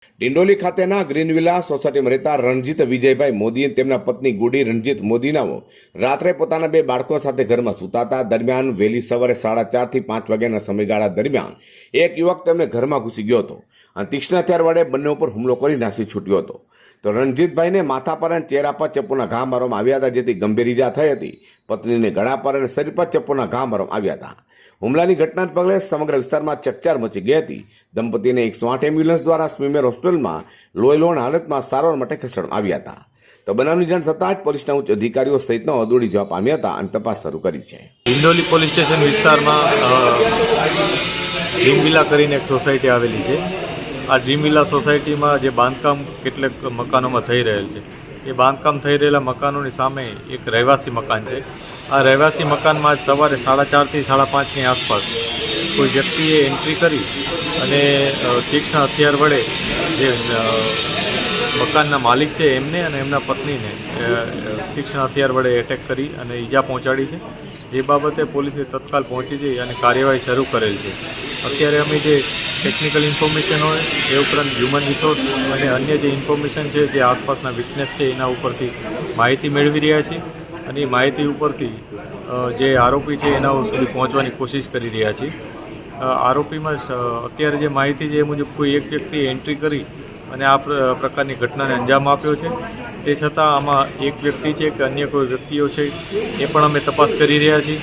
ડિંડોલી ખાતેના green villa સોસાયટીમાં રહેતા રણજીત વિજયભાઈ મોદી અને તેમના પત્ની ગુડી રણજીત મોદીનાઓ રાત્રે પોતાના બે બાળકો સાથે ઘરમાં સૂતા હતા. દરમિયાન વહેલી સવારે 4:30 થી 5 વાગ્યાના સમયગાળા દરમિયાન એક યુવક તેમને ઘરમાં ઘૂસી ગયો હતો અને તીક્ષ્ણ હથિયાર વડે બંને ઉપર હુમલો કરી નાસી છૂટ્યો હતો. તો રણજીતભાઈને માથા પર અને ચહેરા પર ચપ્પુના ઘા મારવામાં આવ્યા હતા, જેથી ગંભીર ઈજા થઈ હતી. પત્નીને ગળા પર અને શરીર પર ચપ્પુના ઘા મારવામાં આવ્યા હતા. હુમલાની ઘટનાને પગલે સમગ્ર વિસ્તારમાં ચકચાર મચી ગઈ હતી. દંપતીને 108 એમ્બ્યુલન્સ દ્વારા સ્મીમેર હોસ્પિટલમાં લોહીલોણ હાલતમાં સારવાર માટે ખસેડવામાં આવ્યા હતા. તો બનાવની જાણ થતાં જ પોલીસના ઉચ્ચ અધિકારીઓ સહિતનો દોડી જવા પામ્યા હતા અને તપાસ શરૂ કરી છે. ડિંડોલી પોલીસ સ્ટેશન વિસ્તારમાં ડ્રીમ વિલા કરીને એક સોસાયટી આવેલી છે. આ ડ્રીમ વિલા સોસાયટીમાં જે બાંધકામ કેટલાક મકાનોમાં થઈ રહેલ છે, એ બાંધકામ થઈ રહેલા મકાનોની સામે એક રહેવાસી મકાન છે. આ રહેવાસી મકાનમાં આજ સવારે 4:30 થી 5:30ની આસપાસ કોઈ વ્યક્તિએ એન્ટ્રી કરી અને તીક્ષ્ણ હથિયાર વડે જે મકાનના માલિક છે એમને અને એમના પત્નીને તીક્ષ્ણ હથિયાર વડે એટેક કરી અને ઈજા પહોંચાડી છે. જે બાબતે પોલીસે તત્કાલ પહોંચી જઈ અને કાર્યવાહી શરૂ કરેલ છે. અત્યારે અમે જે ટેકનિકલ ઇન્ફોર્મેશન હોય એ ઉપરાંત હ્યુમન રિસોર્સ અને અન્ય જે ઇન્ફોર્મેશન છે, જે આસપાસના વિટનેસ છે, એના ઉપરથી માહિતી મેળવી રહ્યા છીએ અને એ માહિતી ઉપરથી જે આરોપી છે એના સુધી પહોંચવાની કોશિશ કરી રહ્યા છીએ. આરોપીમાં અત્યારે જે માહિતી છે એ મુજબ કોઈ એક વ્યક્તિએ એન્ટ્રી કરી અને આ પ્રકારની ઘટનાને અંજામ આપ્યો છે. તે છતાં આમાં એક વ્યક્તિ છે કે અન્ય કોઈ વ્યક્તિઓ છે એ પણ અમે તપાસ કરી રહ્યા છીએ.